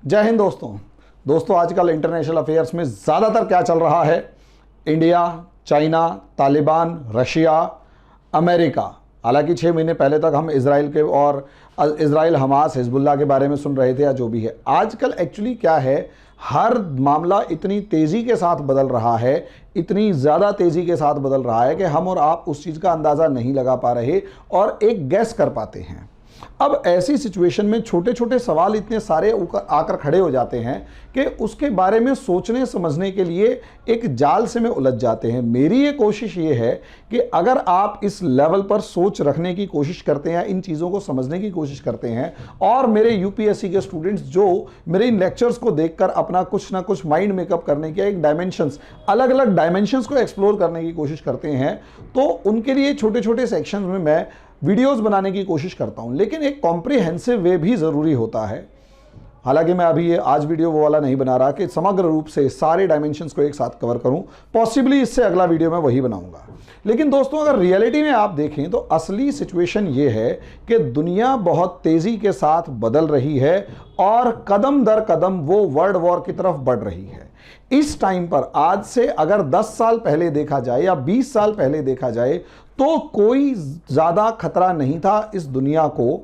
जय हिंद दोस्तों आजकल इंटरनेशनल अफेयर्स में ज़्यादातर क्या चल रहा है? India, China, Taliban, Russia, America. हालांकि 6 महीने पहले तक हम इजराइल के और इजराइल, हमास, हिजबुल्लाह के बारे में सुन रहे थे या जो भी है। आजकल एक्चुअली क्या है, हर मामला इतनी तेज़ी के साथ बदल रहा है, इतनी ज़्यादा तेज़ी के साथ बदल रहा है कि हम और आप उस चीज़ का अंदाज़ा नहीं लगा पा रहे और एक गैस कर पाते हैं। अब ऐसी सिचुएशन में छोटे छोटे सवाल इतने सारे आकर खड़े हो जाते हैं कि उसके बारे में सोचने समझने के लिए एक जाल से में उलझ जाते हैं। मेरी ये कोशिश ये है कि अगर आप इस लेवल पर सोच रखने की कोशिश करते हैं, इन चीज़ों को समझने की कोशिश करते हैं और मेरे यूपीएससी के स्टूडेंट्स जो मेरे इन लेक्चर्स को देखकर अपना कुछ ना कुछ माइंड मेकअप करने के एक डायमेंशंस, अलग अलग डायमेंशंस को एक्सप्लोर करने की कोशिश करते हैं, तो उनके लिए छोटे छोटे सेक्शंस में मैं वीडियोस बनाने की कोशिश करता हूं। लेकिन एक कॉम्प्रिहेंसिव वे भी ज़रूरी होता है। हालांकि मैं अभी ये आज वीडियो वो वाला नहीं बना रहा कि समग्र रूप से सारे डायमेंशंस को एक साथ कवर करूं। पॉसिबली इससे अगला वीडियो मैं वही बनाऊंगा। लेकिन दोस्तों, अगर रियलिटी में आप देखें तो असली सिचुएशन ये है कि दुनिया बहुत तेज़ी के साथ बदल रही है और कदम दर कदम वो वर्ल्ड वॉर की तरफ बढ़ रही है। इस टाइम पर आज से अगर 10 साल पहले देखा जाए या 20 साल पहले देखा जाए तो कोई ज़्यादा खतरा नहीं था इस दुनिया को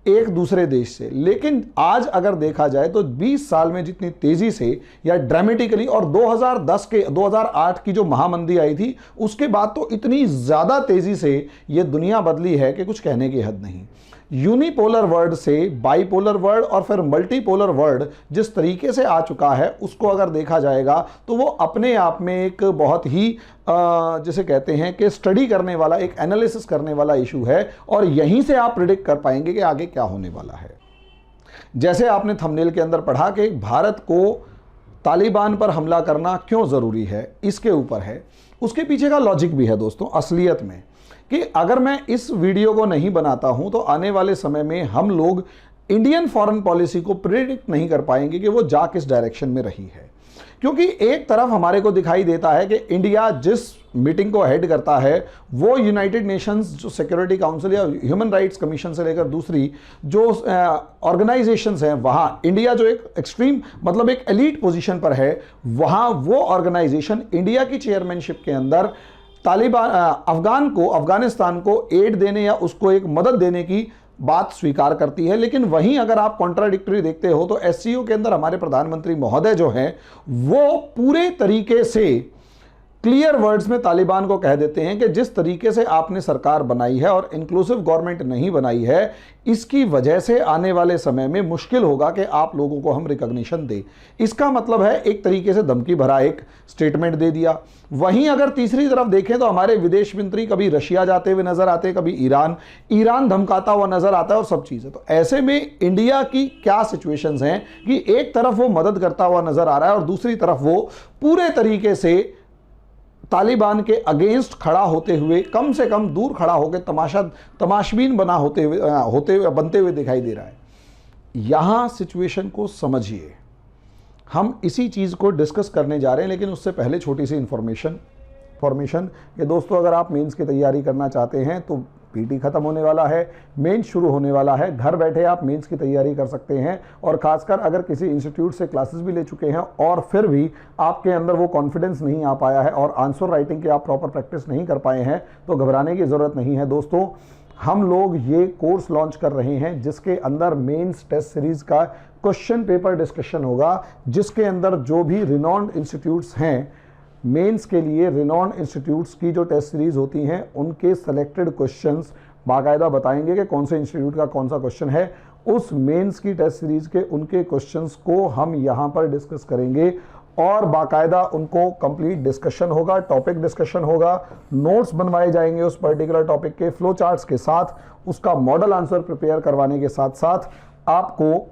एक दूसरे देश से। लेकिन आज अगर देखा जाए तो 20 साल में जितनी तेज़ी से या ड्रामेटिकली, और 2008 की जो महामंदी आई थी उसके बाद तो इतनी ज़्यादा तेज़ी से ये दुनिया बदली है कि कुछ कहने की हद नहीं। यूनिपोलर वर्ल्ड से बाइपोलर वर्ल्ड और फिर मल्टीपोलर वर्ल्ड जिस तरीके से आ चुका है, उसको अगर देखा जाएगा तो वो अपने आप में एक बहुत ही जिसे कहते हैं कि स्टडी करने वाला, एक एनालिसिस करने वाला इशू है और यहीं से आप प्रिडिक्ट कर पाएंगे कि आगे क्या होने वाला है। जैसे आपने थंबनेल के अंदर पढ़ा कि भारत को तालिबान पर हमला करना क्यों ज़रूरी है, इसके ऊपर है। उसके पीछे का लॉजिक भी है दोस्तों असलियत में, कि अगर मैं इस वीडियो को नहीं बनाता हूं तो आने वाले समय में हम लोग इंडियन फॉरेन पॉलिसी को प्रिडिक्ट नहीं कर पाएंगे कि वो जा किस डायरेक्शन में रही है। क्योंकि एक तरफ हमारे को दिखाई देता है कि इंडिया जिस मीटिंग को हेड करता है वो यूनाइटेड नेशंस जो सिक्योरिटी काउंसिल या ह्यूमन राइट्स कमीशन से लेकर दूसरी जो ऑर्गेनाइजेशंस हैं, वहाँ इंडिया जो एक एक्सट्रीम मतलब एक एलीट पोजीशन पर है, वहाँ वो ऑर्गेनाइजेशन इंडिया की चेयरमैनशिप के अंदर तालिबान अफगानिस्तान को एड देने या उसको एक मदद देने की बात स्वीकार करती है। लेकिन वहीं अगर आप कॉन्ट्राडिक्टरी देखते हो तो एससीओ के अंदर हमारे प्रधानमंत्री महोदय जो हैं वो पूरे तरीके से क्लियर वर्ड्स में तालिबान को कह देते हैं कि जिस तरीके से आपने सरकार बनाई है और इंक्लूसिव गवर्नमेंट नहीं बनाई है, इसकी वजह से आने वाले समय में मुश्किल होगा कि आप लोगों को हम रिकॉग्निशन दें। इसका मतलब है एक तरीके से धमकी भरा एक स्टेटमेंट दे दिया। वहीं अगर तीसरी तरफ देखें तो हमारे विदेश मंत्री कभी रशिया जाते हुए नजर आते हैं, कभी ईरान धमकाता हुआ नजर आता है और सब चीज़ें। तो ऐसे में इंडिया की क्या सिचुएशंस हैं कि एक तरफ वो मदद करता हुआ नजर आ रहा है और दूसरी तरफ वो पूरे तरीके से तालिबान के अगेंस्ट खड़ा होते हुए, कम से कम दूर खड़ा होकर तमाशबीन बनते हुए दिखाई दे रहा है। यहां सिचुएशन को समझिए। हम इसी चीज़ को डिस्कस करने जा रहे हैं, लेकिन उससे पहले छोटी सी इन्फॉर्मेशन कि दोस्तों अगर आप मेंस की तैयारी करना चाहते हैं तो पीटी खत्म होने वाला है, मेंस शुरू होने वाला है। घर बैठे आप मेंस की तैयारी कर सकते हैं और खासकर अगर किसी इंस्टीट्यूट से क्लासेस भी ले चुके हैं और फिर भी आपके अंदर वो कॉन्फिडेंस नहीं आ पाया है और आंसर राइटिंग की आप प्रॉपर प्रैक्टिस नहीं कर पाए हैं, तो घबराने की ज़रूरत नहीं है दोस्तों। हम लोग ये कोर्स लॉन्च कर रहे हैं जिसके अंदर मेंस टेस्ट सीरीज़ का क्वेश्चन पेपर डिस्कशन होगा, जिसके अंदर जो भी रिनॉन्ड इंस्टीट्यूट्स हैं, मेंस के लिए रिनॉन्ड इंस्टीट्यूट्स की जो टेस्ट सीरीज होती हैं उनके सेलेक्टेड क्वेश्चंस बाकायदा बताएंगे कि कौन से इंस्टीट्यूट का कौन सा क्वेश्चन है। उस मेंस की टेस्ट सीरीज के उनके क्वेश्चंस को हम यहाँ पर डिस्कस करेंगे और बाकायदा उनको कंप्लीट डिस्कशन होगा, टॉपिक डिस्कशन होगा, नोट्स बनवाए जाएंगे उस पर्टिकुलर टॉपिक के फ्लो चार्ट्स के साथ, उसका मॉडल आंसर प्रिपेयर करवाने के साथ साथ आपको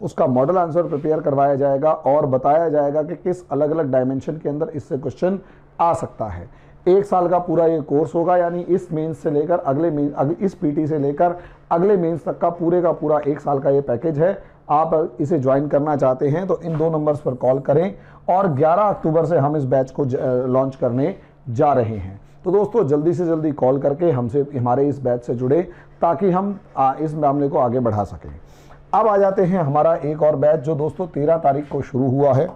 उसका मॉडल आंसर प्रिपेयर करवाया जाएगा और बताया जाएगा कि किस अलग अलग डायमेंशन के अंदर इससे क्वेश्चन आ सकता है। 1 साल का पूरा ये कोर्स होगा, यानी इस मेंस से लेकर इस पीटी से लेकर अगले मेंस तक का पूरा 1 साल का ये पैकेज है। आप इसे ज्वाइन करना चाहते हैं तो इन 2 नंबर्स पर कॉल करें और 11 अक्टूबर से हम इस बैच को लॉन्च करने जा रहे हैं। तो दोस्तों जल्दी से जल्दी कॉल करके हमारे इस बैच से जुड़े ताकि हम इस मामले को आगे बढ़ा सकें। अब आ जाते हैं हमारा एक और बैच जो दोस्तों 13 तारीख को शुरू हुआ है।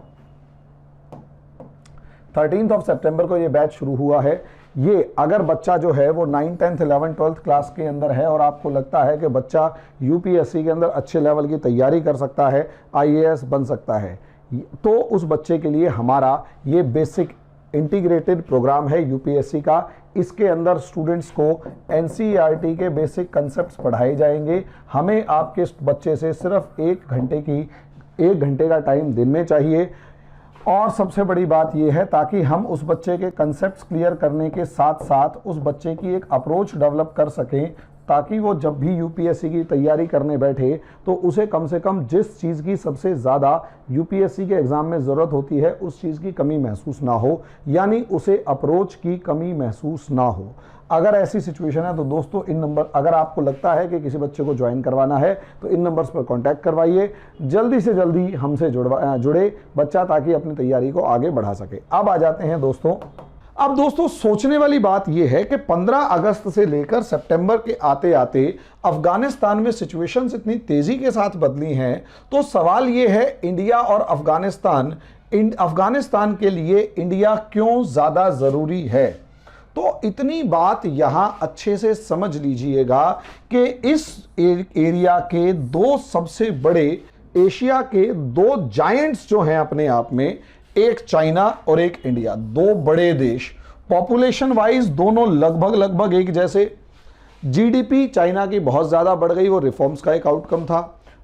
13 सितंबर को ये बैच शुरू हुआ है। ये अगर बच्चा जो है वो 9th 10th 11th 12th class के अंदर है और आपको लगता है कि बच्चा यूपीएससी के अंदर अच्छे लेवल की तैयारी कर सकता है, आईएएस बन सकता है, तो उस बच्चे के लिए हमारा ये बेसिक इंटीग्रेटेड प्रोग्राम है यूपीएससी का। इसके अंदर स्टूडेंट्स को एनसीईआरटी के बेसिक कंसेप्ट्स पढ़ाए जाएंगे। हमें आपके बच्चे से सिर्फ 1 घंटे का टाइम दिन में चाहिए। और सबसे बड़ी बात यह है ताकि हम उस बच्चे के कंसेप्ट्स क्लियर करने के साथ साथ उस बच्चे की एक अप्रोच डेवलप कर सकें, ताकि वो जब भी यूपीएससी की तैयारी करने बैठे तो उसे कम से कम जिस चीज़ की सबसे ज़्यादा यूपीएससी के एग्ज़ाम में ज़रूरत होती है उस चीज़ की कमी महसूस ना हो, यानी उसे अप्रोच की कमी महसूस ना हो। अगर ऐसी सिचुएशन है तो दोस्तों इन नंबर, अगर आपको लगता है कि किसी बच्चे को ज्वाइन करवाना है तो इन नंबर्स पर कांटेक्ट करवाइए, जल्दी से जल्दी हमसे जुड़े बच्चा, ताकि अपनी तैयारी को आगे बढ़ा सके। अब आ जाते हैं दोस्तों, अब दोस्तों सोचने वाली बात यह है कि 15 अगस्त से लेकर सितंबर के आते आते अफगानिस्तान में सिचुएशंस इतनी तेजी के साथ बदली हैं, तो सवाल यह है इंडिया और अफगानिस्तान के लिए इंडिया क्यों ज़्यादा ज़रूरी है। तो इतनी बात यहां अच्छे से समझ लीजिएगा कि इस एरिया के दो सबसे बड़े, एशिया के दो जायंट्स जो हैं अपने आप में, एक चाइना और एक इंडिया, दो बड़े देश, पॉपुलेशन वाइज दोनों लगभग एक जैसे। जीडीपी चाइना की बहुत ज़्यादा बढ़ गई, वो रिफॉर्म्स का एक आउटकम था।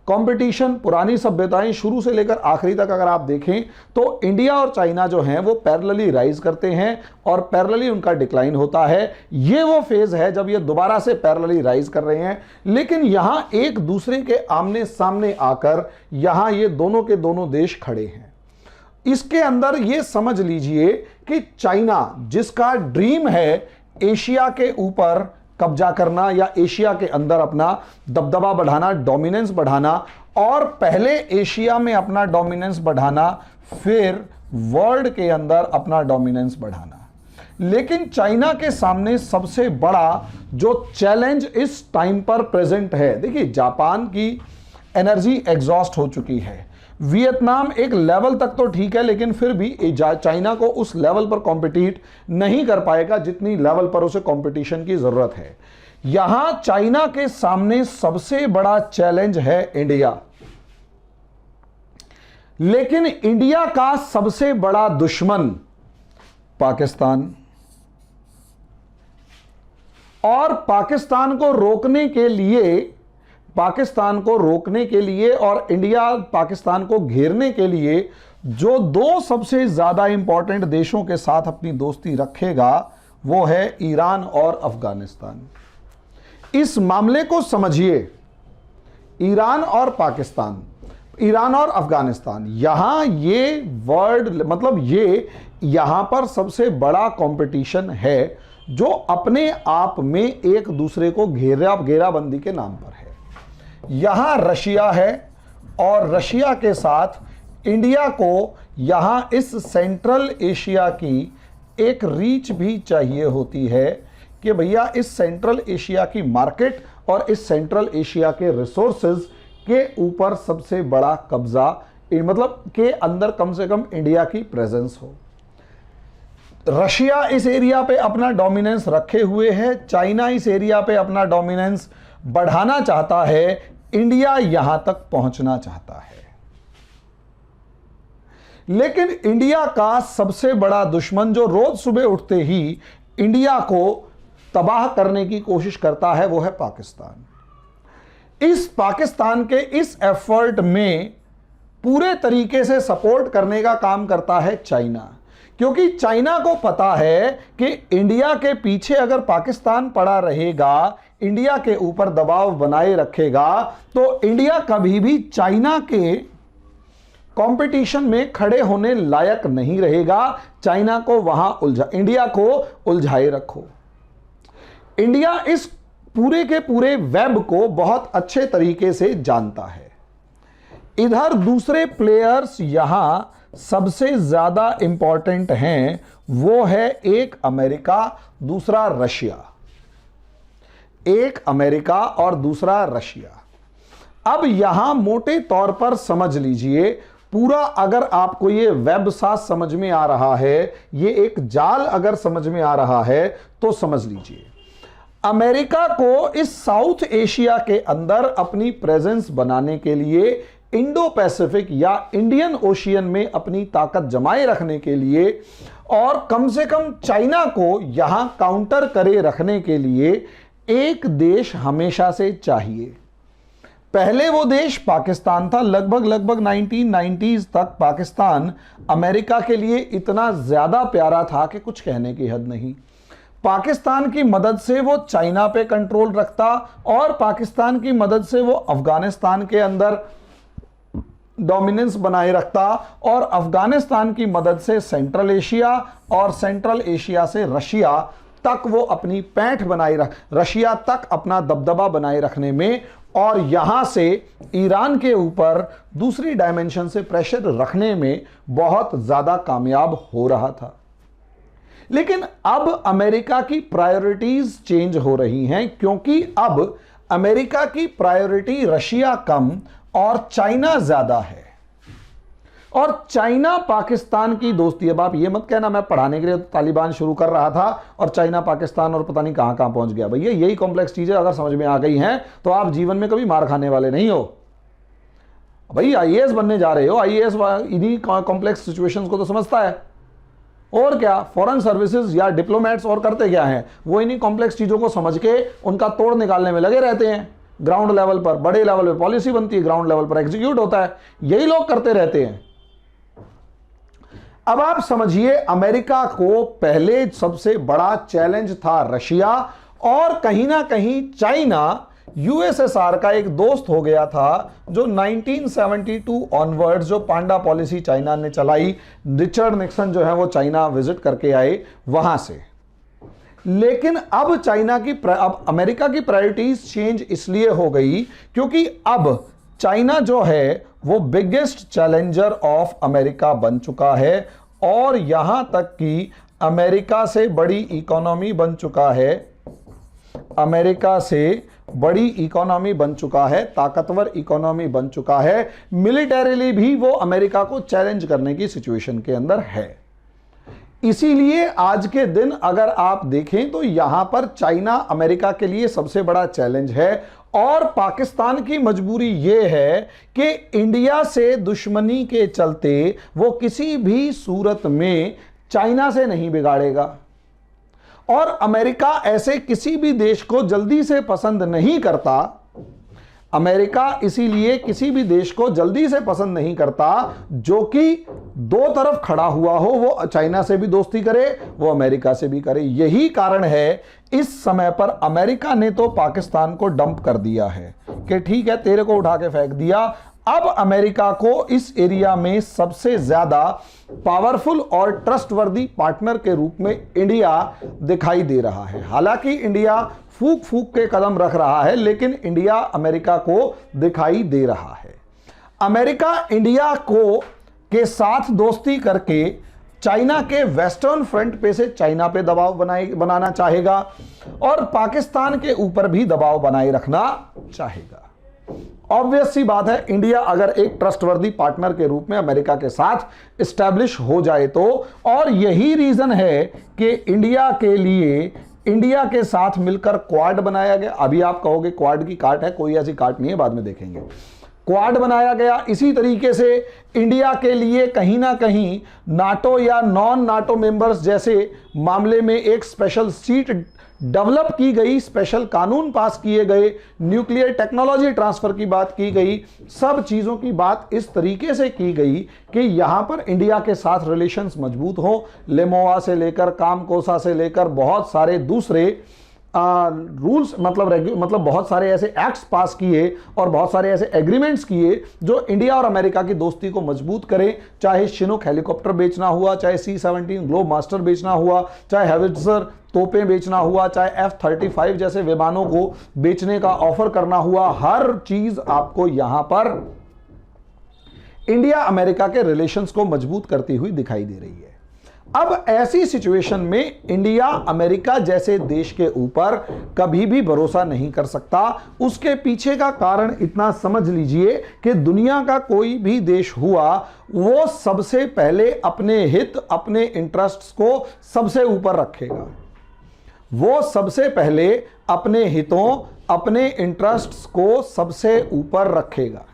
कंपटीशन, पुरानी सभ्यताएं शुरू से लेकर आखिरी तक अगर आप देखें तो इंडिया और चाइना जो हैं वो पैरेलली राइज करते हैं और पैरेलली उनका डिक्लाइन होता है। ये वो फेज है जब ये दोबारा से पैरेलली राइज कर रहे हैं, लेकिन यहां एक दूसरे के आमने सामने आकर यहां ये दोनों के दोनों देश खड़े हैं। इसके अंदर ये समझ लीजिए कि चाइना, जिसका ड्रीम है एशिया के ऊपर कब्जा करना या एशिया के अंदर अपना दबदबा बढ़ाना, डोमिनेंस बढ़ाना, और पहले एशिया में अपना डोमिनेंस बढ़ाना, फिर वर्ल्ड के अंदर अपना डोमिनेंस बढ़ाना। लेकिन चाइना के सामने सबसे बड़ा जो चैलेंज इस टाइम पर प्रेजेंट है, देखिए जापान की एनर्जी एग्जॉस्ट हो चुकी है, वियतनाम एक लेवल तक तो ठीक है, लेकिन फिर भी चाइना को उस लेवल पर कॉम्पिटिट नहीं कर पाएगा जितनी लेवल पर उसे कंपटीशन की जरूरत है। यहां चाइना के सामने सबसे बड़ा चैलेंज है इंडिया, लेकिन इंडिया का सबसे बड़ा दुश्मन पाकिस्तान, और पाकिस्तान को रोकने के लिए और इंडिया पाकिस्तान को घेरने के लिए जो दो सबसे ज्यादा इंपॉर्टेंट देशों के साथ अपनी दोस्ती रखेगा वो है ईरान और अफगानिस्तान। इस मामले को समझिए, ईरान और अफगानिस्तान, यहां ये वर्ल्ड, मतलब ये यहां पर सबसे बड़ा कंपटीशन है जो अपने आप में एक दूसरे को घेराबंदी के नाम पर है। यहां रशिया है और रशिया के साथ इंडिया को यहां इस सेंट्रल एशिया की एक रीच भी चाहिए होती है कि भैया इस सेंट्रल एशिया की मार्केट और इस सेंट्रल एशिया के रिसोर्सेज के ऊपर सबसे बड़ा कब्जा, मतलब के अंदर कम से कम इंडिया की प्रेजेंस हो। रशिया इस एरिया पे अपना डोमिनेंस रखे हुए है, चाइना इस एरिया पे अपना डोमिनेंस बढ़ाना चाहता है, इंडिया यहां तक पहुंचना चाहता है। लेकिन इंडिया का सबसे बड़ा दुश्मन जो रोज सुबह उठते ही इंडिया को तबाह करने की कोशिश करता है वो है पाकिस्तान। इस पाकिस्तान के इस एफर्ट में पूरे तरीके से सपोर्ट करने का काम करता है चाइना, क्योंकि चाइना को पता है कि इंडिया के पीछे अगर पाकिस्तान पड़ा रहेगा, इंडिया के ऊपर दबाव बनाए रखेगा, तो इंडिया कभी भी चाइना के कंपटीशन में खड़े होने लायक नहीं रहेगा। चाइना को वहां इंडिया को उलझाए रखो। इंडिया इस पूरे के पूरे वेब को बहुत अच्छे तरीके से जानता है। इधर दूसरे प्लेयर्स यहां सबसे ज्यादा इंपॉर्टेंट हैं, वो है एक अमेरिका, दूसरा रशिया। एक अमेरिका और दूसरा रशिया। अब यहां मोटे तौर पर समझ लीजिए, पूरा अगर आपको ये वेबसाइट समझ में आ रहा है, ये एक जाल अगर समझ में आ रहा है, तो समझ लीजिए अमेरिका को इस साउथ एशिया के अंदर अपनी प्रेजेंस बनाने के लिए, इंडो पैसिफिक या इंडियन ओशियन में अपनी ताकत जमाए रखने के लिए, और कम से कम चाइना को यहां काउंटर करे रखने के लिए एक देश हमेशा से चाहिए। पहले वो देश पाकिस्तान था। लगभग 1990s तक पाकिस्तान अमेरिका के लिए इतना ज्यादा प्यारा था कि कुछ कहने की हद नहीं। पाकिस्तान की मदद से वो चाइना पे कंट्रोल रखता, और पाकिस्तान की मदद से वो अफगानिस्तान के अंदर डोमिनेंस बनाए रखता, और अफगानिस्तान की मदद से सेंट्रल एशिया, और सेंट्रल एशिया से रशिया तक वो अपनी पैठ रशिया तक अपना दबदबा बनाए रखने में, और यहां से ईरान के ऊपर दूसरी डायमेंशन से प्रेशर रखने में बहुत ज्यादा कामयाब हो रहा था। लेकिन अब अमेरिका की प्रायोरिटीज चेंज हो रही हैं, क्योंकि अब अमेरिका की प्रायोरिटी रशिया कम और चाइना ज्यादा है। और चाइना पाकिस्तान की दोस्ती, अब आप ये मत कहना मैं पढ़ाने के लिए तालिबान शुरू कर रहा था और चाइना पाकिस्तान और पता नहीं कहां कहां पहुंच गया। भैया यही कॉम्प्लेक्स चीजें अगर समझ में आ गई हैं तो आप जीवन में कभी मार खाने वाले नहीं हो। भाई आईएएस बनने जा रहे हो, आईएएस इन्हीं कॉम्प्लेक्स सिचुएशंस को तो समझता है। और क्या फॉरेन सर्विसेज या डिप्लोमेट्स और करते क्या हैं, वो इन्हीं कॉम्प्लेक्स चीजों को समझ के उनका तोड़ निकालने में लगे रहते हैं। ग्राउंड लेवल पर, बड़े लेवल पर पॉलिसी बनती है, ग्राउंड लेवल पर एग्जीक्यूट होता है, यही लोग करते रहते हैं। अब आप समझिए, अमेरिका को पहले सबसे बड़ा चैलेंज था रशिया, और कहीं ना कहीं चाइना यूएसएसआर का एक दोस्त हो गया था, जो 1972 ऑनवर्ड्स जो पांडा पॉलिसी चाइना ने चलाई, रिचर्ड निक्सन जो है वो चाइना विजिट करके आए वहां से। लेकिन अब अब अमेरिका की प्रायोरिटीज चेंज इसलिए हो गई क्योंकि अब चाइना जो है वो बिगेस्ट चैलेंजर ऑफ अमेरिका बन चुका है, और यहां तक कि अमेरिका से बड़ी इकोनॉमी बन चुका है, अमेरिका से बड़ी इकोनॉमी बन चुका है, ताकतवर इकोनॉमी बन चुका है, मिलिटरीली भी वो अमेरिका को चैलेंज करने की सिचुएशन के अंदर है। इसीलिए आज के दिन अगर आप देखें तो यहां पर चाइना अमेरिका के लिए सबसे बड़ा चैलेंज है, और पाकिस्तान की मजबूरी यह है कि इंडिया से दुश्मनी के चलते वो किसी भी सूरत में चाइना से नहीं बिगाड़ेगा, और अमेरिका ऐसे किसी भी देश को जल्दी से पसंद नहीं करता। अमेरिका इसीलिए किसी भी देश को जल्दी से पसंद नहीं करता जो कि दो तरफ खड़ा हुआ हो, वो चाइना से भी दोस्ती करे, वो अमेरिका से भी करे। यही कारण है इस समय पर अमेरिका ने तो पाकिस्तान को डंप कर दिया है कि ठीक है तेरे को उठा के फेंक दिया। अब अमेरिका को इस एरिया में सबसे ज्यादा पावरफुल और ट्रस्टवर्दी पार्टनर के रूप में इंडिया दिखाई दे रहा है। हालांकि इंडिया फूक फूक के कदम रख रहा है, लेकिन इंडिया अमेरिका को दिखाई दे रहा है। अमेरिका इंडिया के साथ दोस्ती करके चाइना के वेस्टर्न फ्रंट पे से चाइना पे दबाव बनाना चाहेगा, और पाकिस्तान के ऊपर भी दबाव बनाए रखना चाहेगा। ऑब्वियस सी बात है, इंडिया अगर एक ट्रस्टवर्दी पार्टनर के रूप में अमेरिका के साथ एस्टैब्लिश हो जाए तो, और यही रीजन है कि इंडिया के साथ मिलकर क्वाड बनाया गया। अभी आप कहोगे क्वाड की काट है, कोई ऐसी काट नहीं है, बाद में देखेंगे। क्वाड बनाया गया। इसी तरीके से इंडिया के लिए कहीं ना कहीं नाटो या नॉन नाटो मेंबर्स जैसे मामले में एक स्पेशल सीट डेवलप की गई, स्पेशल कानून पास किए गए, न्यूक्लियर टेक्नोलॉजी ट्रांसफर की बात की गई, सब चीजों की बात इस तरीके से की गई कि यहां पर इंडिया के साथ रिलेशंस मजबूत हो। लेमोआ से लेकर कामकोसा से लेकर बहुत सारे दूसरे रूल्स मतलब बहुत सारे ऐसे एक्ट्स पास किए और बहुत सारे ऐसे एग्रीमेंट्स किए जो इंडिया और अमेरिका की दोस्ती को मजबूत करें। चाहे शिनूक हेलीकॉप्टर बेचना हुआ, चाहे C-17 ग्लोब मास्टर बेचना हुआ, चाहे हेविट्जर तोपें बेचना हुआ, चाहे F-35 जैसे विमानों को बेचने का ऑफर करना हुआ, हर चीज आपको यहां पर इंडिया अमेरिका के रिलेशंस को मजबूत करती हुई दिखाई दे रही है। अब ऐसी सिचुएशन में इंडिया अमेरिका जैसे देश के ऊपर कभी भी भरोसा नहीं कर सकता। उसके पीछे का कारण इतना समझ लीजिए कि दुनिया का कोई भी देश हुआ वो सबसे पहले अपने हित, अपने इंटरेस्ट्स को सबसे ऊपर रखेगा। वो सबसे पहले अपने हितों, अपने इंटरेस्ट्स को सबसे ऊपर रखेगा।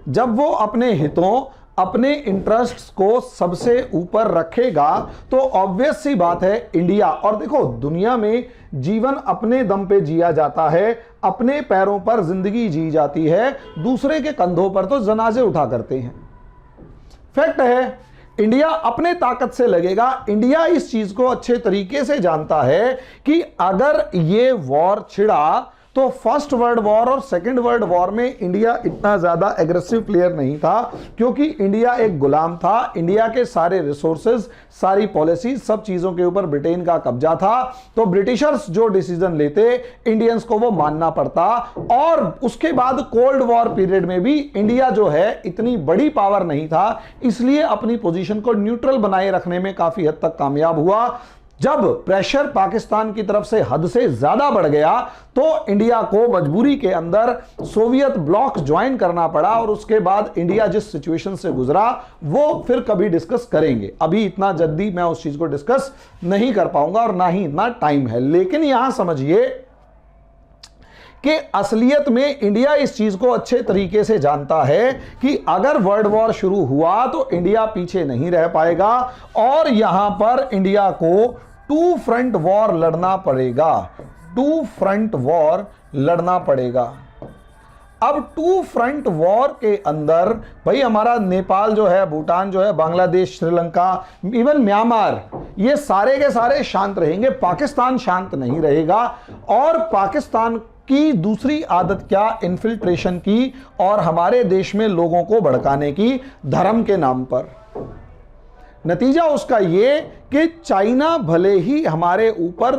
जब वो अपने हितों, अपने इंटरेस्ट्स को सबसे ऊपर रखेगा तो ऑब्वियस सी बात है इंडिया, और देखो दुनिया में जीवन अपने दम पे जिया जाता है, अपने पैरों पर जिंदगी जी जाती है, दूसरे के कंधों पर तो जनाजे उठा करते हैं। फैक्ट है इंडिया अपने ताकत से लगेगा। इंडिया इस चीज को अच्छे तरीके से जानता है कि अगर ये वॉर छिड़ा तो फर्स्ट वर्ल्ड वॉर और सेकंड वर्ल्ड वॉर में इंडिया इतना ज्यादा एग्रेसिव प्लेयर नहीं था, क्योंकि इंडिया एक गुलाम था। इंडिया के सारे रिसोर्सेज, सारी पॉलिसी, सब चीजों के ऊपर ब्रिटेन का कब्जा था। तो ब्रिटिशर्स जो डिसीजन लेते इंडियंस को वो मानना पड़ता। और उसके बाद कोल्ड वॉर पीरियड में भी इंडिया जो है इतनी बड़ी पावर नहीं था, इसलिए अपनी पोजीशन को न्यूट्रल बनाए रखने में काफी हद तक कामयाब हुआ। जब प्रेशर पाकिस्तान की तरफ से हद से ज्यादा बढ़ गया तो इंडिया को मजबूरी के अंदर सोवियत ब्लॉक ज्वाइन करना पड़ा, और उसके बाद इंडिया जिस सिचुएशन से गुजरा वो फिर कभी डिस्कस करेंगे। अभी इतना जल्दी मैं उस चीज को डिस्कस नहीं कर पाऊंगा और ना ही इतना टाइम है। लेकिन यहां समझिए कि असलियत में इंडिया इस चीज को अच्छे तरीके से जानता है कि अगर वर्ल्ड वॉर शुरू हुआ तो इंडिया पीछे नहीं रह पाएगा, और यहां पर इंडिया को टू फ्रंट वॉर लड़ना पड़ेगा। टू फ्रंट वॉर लड़ना पड़ेगा। अब टू फ्रंट वॉर के अंदर भाई हमारा नेपाल जो है, भूटान जो है, बांग्लादेश, श्रीलंका, इवन म्यांमार, ये सारे के सारे शांत रहेंगे, पाकिस्तान शांत नहीं रहेगा। और पाकिस्तान की दूसरी आदत क्या, इन्फिल्ट्रेशन की और हमारे देश में लोगों को भड़काने की धर्म के नाम पर। नतीजा उसका ये कि चाइना भले ही हमारे ऊपर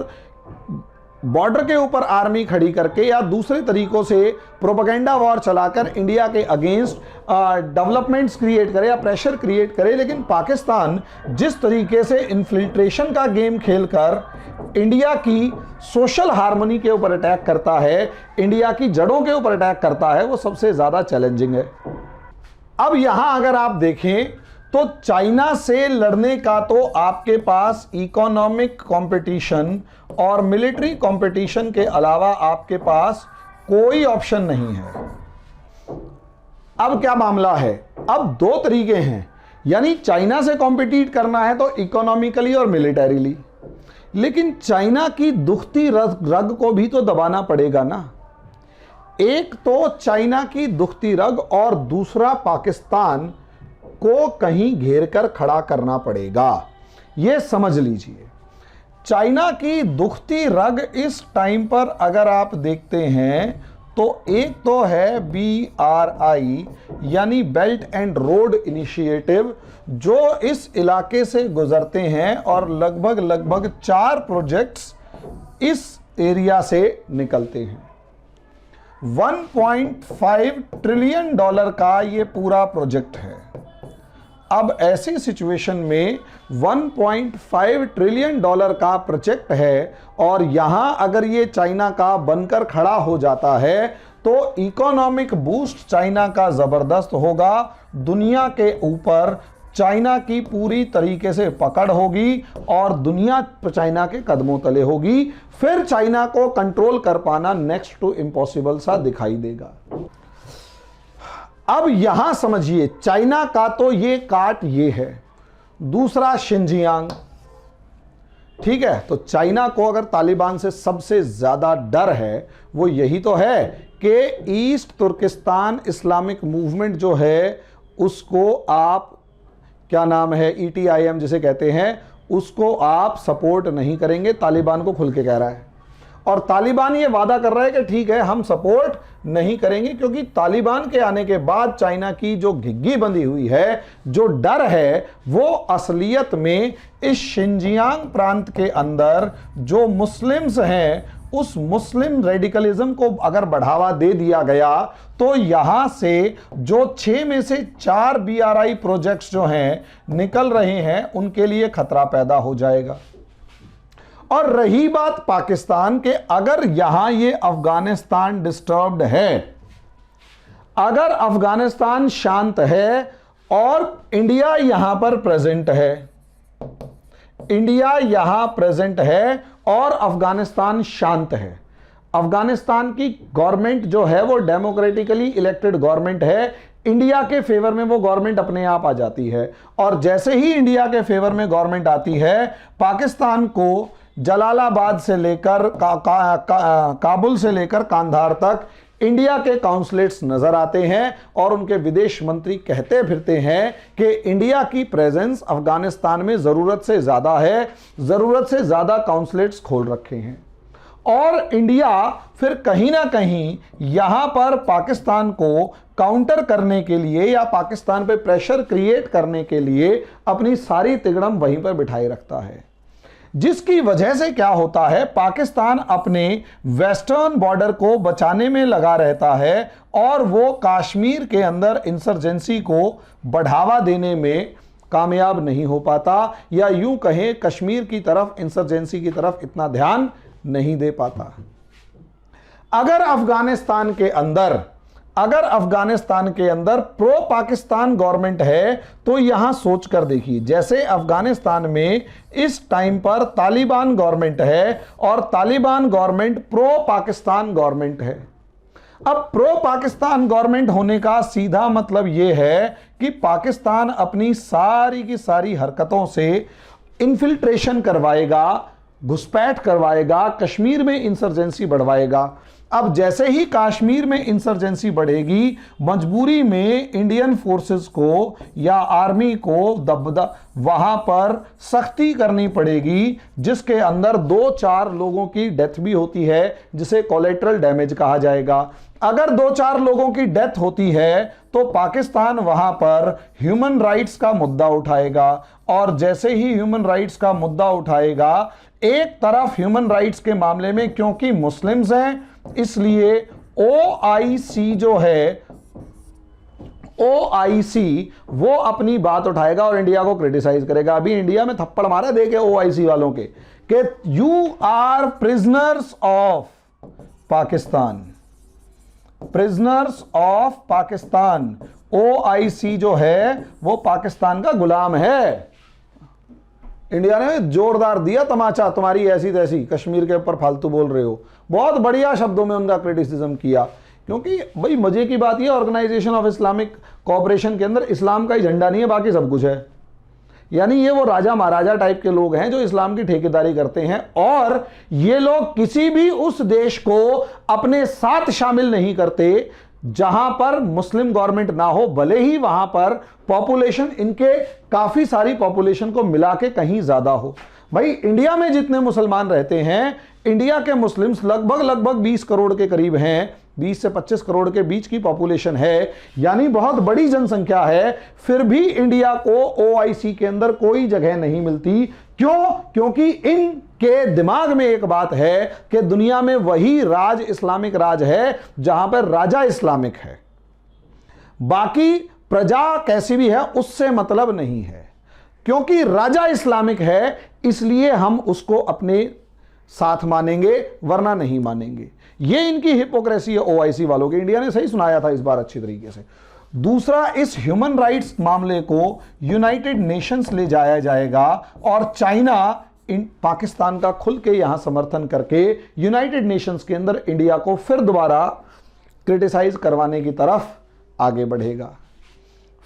बॉर्डर के ऊपर आर्मी खड़ी करके या दूसरे तरीकों से प्रोपेगेंडा वॉर चलाकर इंडिया के अगेंस्ट डेवलपमेंट्स क्रिएट करे या प्रेशर क्रिएट करे, लेकिन पाकिस्तान जिस तरीके से इन्फिल्ट्रेशन का गेम खेलकर इंडिया की सोशल हार्मनी के ऊपर अटैक करता है, इंडिया की जड़ों के ऊपर अटैक करता है, वो सबसे ज्यादा चैलेंजिंग है। अब यहां अगर आप देखें तो चाइना से लड़ने का तो आपके पास इकोनॉमिक कंपटीशन और मिलिट्री कंपटीशन के अलावा आपके पास कोई ऑप्शन नहीं है। अब क्या मामला है, अब दो तरीके हैं, यानी चाइना से कॉम्पिटिट करना है तो इकोनॉमिकली और मिलिटरीली, लेकिन चाइना की दुखती रग को भी तो दबाना पड़ेगा ना। एक तो चाइना की दुखती रग और दूसरा पाकिस्तान को कहीं घेर कर खड़ा करना पड़ेगा। यह समझ लीजिए, चाइना की दुखती रग इस टाइम पर अगर आप देखते हैं तो एक तो है BRI यानी बेल्ट एंड रोड इनिशिएटिव, जो इस इलाके से गुजरते हैं और लगभग 4 प्रोजेक्ट्स इस एरिया से निकलते हैं। $1.5 ट्रिलियन का ये पूरा प्रोजेक्ट है। अब ऐसी सिचुएशन में $1.5 ट्रिलियन का प्रोजेक्ट है और यहां अगर ये चाइना का बनकर खड़ा हो जाता है तो इकोनॉमिक बूस्ट चाइना का जबरदस्त होगा। दुनिया के ऊपर चाइना की पूरी तरीके से पकड़ होगी और दुनिया चाइना के कदमों तले होगी। फिर चाइना को कंट्रोल कर पाना नेक्स्ट टू इम्पॉसिबल सा दिखाई देगा। अब यहां समझिए, चाइना का तो ये काट ये है, दूसरा शिनजियांग, ठीक है। तो चाइना को अगर तालिबान से सबसे ज्यादा डर है वो यही तो है कि ईस्ट तुर्किस्तान इस्लामिक मूवमेंट जो है उसको आप, क्या नाम है, ETIM जिसे कहते हैं, उसको आप सपोर्ट नहीं करेंगे। तालिबान को खुल के कह रहा है और तालिबान ये वादा कर रहा है कि ठीक है हम सपोर्ट नहीं करेंगे, क्योंकि तालिबान के आने के बाद चाइना की जो घिग्गी बंधी हुई है, जो डर है, वो असलियत में इस शिनजियांग प्रांत के अंदर जो मुस्लिम्स हैं उस मुस्लिम रेडिकलिज्म को अगर बढ़ावा दे दिया गया तो यहां से जो 6 में से 4 BRI प्रोजेक्ट्स जो हैं निकल रहे हैं उनके लिए खतरा पैदा हो जाएगा। और रही बात पाकिस्तान के, अगर यहां ये अफगानिस्तान डिस्टर्ब्ड है, अगर अफगानिस्तान शांत है और इंडिया यहां पर प्रेजेंट है, इंडिया यहां प्रेजेंट है और अफगानिस्तान शांत है, अफगानिस्तान की गवर्नमेंट जो है वो डेमोक्रेटिकली इलेक्टेड गवर्नमेंट है, इंडिया के फेवर में वो गवर्नमेंट अपने आप आ जाती है। और जैसे ही इंडिया के फेवर में गवर्नमेंट आती है, पाकिस्तान को जलालाबाद से लेकर काबुल से लेकर कांधार तक इंडिया के काउंसलेट्स नजर आते हैं और उनके विदेश मंत्री कहते फिरते हैं कि इंडिया की प्रेजेंस अफगानिस्तान में जरूरत से ज्यादा है, जरूरत से ज्यादा काउंसलेट्स खोल रखे हैं। और इंडिया फिर कहीं ना कहीं यहां पर पाकिस्तान को काउंटर करने के लिए या पाकिस्तान पे प्रेशर क्रिएट करने के लिए अपनी सारी तिगड़म वहीं पर बिठाए रखता है, जिसकी वजह से क्या होता है, पाकिस्तान अपने वेस्टर्न बॉर्डर को बचाने में लगा रहता है और वो कश्मीर के अंदर इंसर्जेंसी को बढ़ावा देने में कामयाब नहीं हो पाता, या यूं कहें कश्मीर की तरफ इंसर्जेंसी की तरफ इतना ध्यान नहीं दे पाता। अगर अफगानिस्तान के अंदर प्रो पाकिस्तान गवर्नमेंट है तो यहां सोच कर देखिए, जैसे अफगानिस्तान में इस टाइम पर तालिबान गवर्नमेंट है और Taliban government pro Pakistan government है। अब प्रो पाकिस्तान गवर्नमेंट होने का सीधा मतलब यह है कि पाकिस्तान अपनी सारी की सारी हरकतों से इन्फिल्ट्रेशन करवाएगा, घुसपैठ करवाएगा, कश्मीर में इंसर्जेंसी बढ़वाएगा। अब जैसे ही कश्मीर में इंसर्जेंसी बढ़ेगी, मजबूरी में इंडियन फोर्सेस को या आर्मी को वहां पर सख्ती करनी पड़ेगी, जिसके अंदर 2-4 लोगों की डेथ भी होती है, जिसे कोलेटरल डैमेज कहा जाएगा। अगर 2-4 लोगों की डेथ होती है तो पाकिस्तान वहां पर ह्यूमन राइट्स का मुद्दा उठाएगा, और जैसे ही ह्यूमन राइट्स का मुद्दा उठाएगा, एक तरफ ह्यूमन राइट्स के मामले में क्योंकि मुस्लिम्स हैं इसलिए OIC जो है, OIC वो अपनी बात उठाएगा और इंडिया को क्रिटिसाइज करेगा। अभी इंडिया में थप्पड़ मारा देखे OIC वालों के कि you are prisoners of Pakistan, prisoners of Pakistan. OIC जो है वो पाकिस्तान का गुलाम है। इंडिया ने जोरदार दिया तमाचा, तुम्हारी ऐसी तैसी कश्मीर के ऊपर फालतू बोल रहे हो, बहुत बढ़िया शब्दों में उनका क्रिटिसिज्म किया। क्योंकि भाई मजे की बात यह, ऑर्गेनाइजेशन ऑफ इस्लामिक कोऑपरेशन के अंदर इस्लाम का ही झंडा नहीं है, बाकी सब कुछ है। यानी ये वो राजा महाराजा टाइप के लोग हैं जो इस्लाम की ठेकेदारी करते हैं, और ये लोग किसी भी उस देश को अपने साथ शामिल नहीं करते जहां पर मुस्लिम गवर्नमेंट ना हो, भले ही वहां पर पॉपुलेशन इनके काफी सारी पॉपुलेशन को मिला के कहीं ज्यादा हो। भाई इंडिया में जितने मुसलमान रहते हैं, इंडिया के मुस्लिम्स लगभग 20 करोड़ के करीब हैं, 20 से 25 करोड़ के बीच की पॉपुलेशन है, यानी बहुत बड़ी जनसंख्या है। फिर भी इंडिया को OIC के अंदर कोई जगह नहीं मिलती। क्यों? क्योंकि इनके दिमाग में एक बात है कि दुनिया में वही राज इस्लामिक राज है जहां पर राजा इस्लामिक है, बाकी प्रजा कैसी भी है उससे मतलब नहीं है। क्योंकि राजा इस्लामिक है इसलिए हम उसको अपने साथ मानेंगे, वरना नहीं मानेंगे। ये इनकी हिपोक्रेसी है OIC वालों की। इंडिया ने सही सुनाया था इस बार अच्छी तरीके से। दूसरा, इस ह्यूमन राइट्स मामले को यूनाइटेड नेशंस ले जाया जाएगा और चाइना पाकिस्तान का खुल के यहां समर्थन करके यूनाइटेड नेशंस के अंदर इंडिया को फिर दोबारा क्रिटिसाइज करवाने की तरफ आगे बढ़ेगा,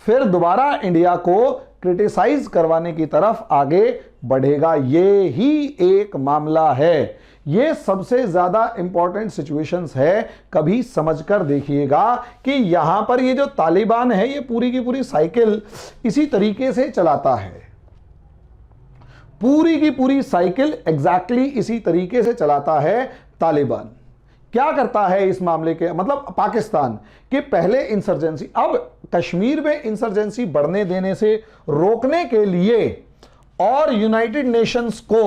फिर दोबारा इंडिया को क्रिटिसाइज करवाने की तरफ आगे बढ़ेगा। ये ही एक मामला है, ये सबसे ज्यादा इंपॉर्टेंट सिचुएशंस है। कभी समझकर देखिएगा कि यहां पर ये जो तालिबान है ये पूरी की पूरी साइकिल इसी तरीके से चलाता है, पूरी की पूरी साइकिल एग्जैक्टली इसी तरीके से चलाता है। तालिबान क्या करता है इस मामले के, मतलब पाकिस्तान के पहले इंसर्जेंसी, अब कश्मीर में इंसर्जेंसी बढ़ने देने से रोकने के लिए और यूनाइटेड नेशंस को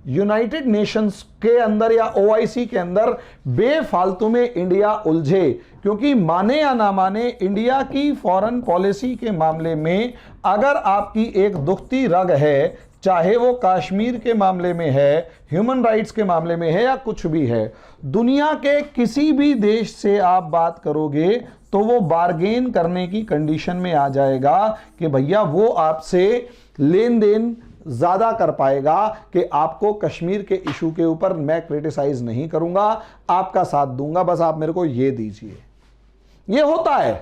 यूनाइटेड नेशंस के अंदर या ओआईसी के अंदर बेफालतू में इंडिया उलझे, क्योंकि माने या ना माने इंडिया की फॉरेन पॉलिसी के मामले में अगर आपकी एक दुखती रग है, चाहे वो कश्मीर के मामले में है, ह्यूमन राइट्स के मामले में है या कुछ भी है, दुनिया के किसी भी देश से आप बात करोगे तो वो बार्गेन करने की कंडीशन में आ जाएगा कि भैया वो आपसे लेन देन ज्यादा कर पाएगा कि आपको कश्मीर के इशू के ऊपर मैं क्रिटिसाइज नहीं करूंगा, आपका साथ दूंगा, बस आप मेरे को ये दीजिए। ये होता है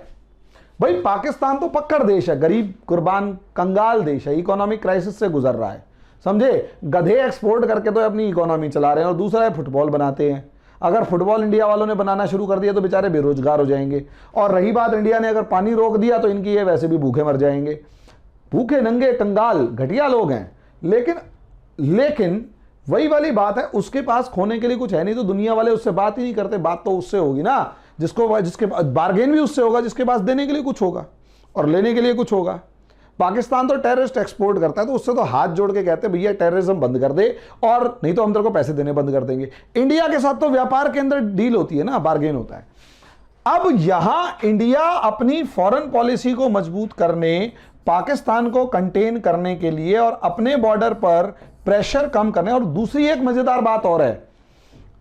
भाई। पाकिस्तान तो पक्कड़ देश है, गरीब कुर्बान कंगाल देश है, इकोनॉमिक क्राइसिस से गुजर रहा है, समझे। गधे एक्सपोर्ट करके तो अपनी इकोनॉमी चला रहे हैं और दूसरा है फुटबॉल बनाते हैं। अगर फुटबॉल इंडिया वालों ने बनाना शुरू कर दिया तो बेचारे बेरोजगार हो जाएंगे। और रही बात इंडिया ने अगर पानी रोक दिया तो इनकी ये वैसे भी भूखे मर जाएंगे। भूखे नंगे कंगाल घटिया लोग हैं, लेकिन वही वाली बात है, उसके पास खोने के लिए कुछ है नहीं तो दुनिया वाले उससे बात ही नहीं करते। बात तो उससे होगी ना जिसके बार्गेन भी उससे होगा जिसके पास देने के लिए कुछ होगा और लेने के लिए कुछ होगा। पाकिस्तान तो टेररिस्ट एक्सपोर्ट करता है तो उससे तो हाथ जोड़ के कहते हैं भैया टेररिज्म बंद कर दे और नहीं तो हम तेरे को पैसे देने बंद कर देंगे। इंडिया के साथ तो व्यापार के अंदर डील होती है ना, बार्गेन होता है। अब यहां इंडिया अपनी फॉरेन पॉलिसी को मजबूत करने, पाकिस्तान को कंटेन करने के लिए और अपने बॉर्डर पर प्रेशर कम करने, और दूसरी एक मजेदार बात और है,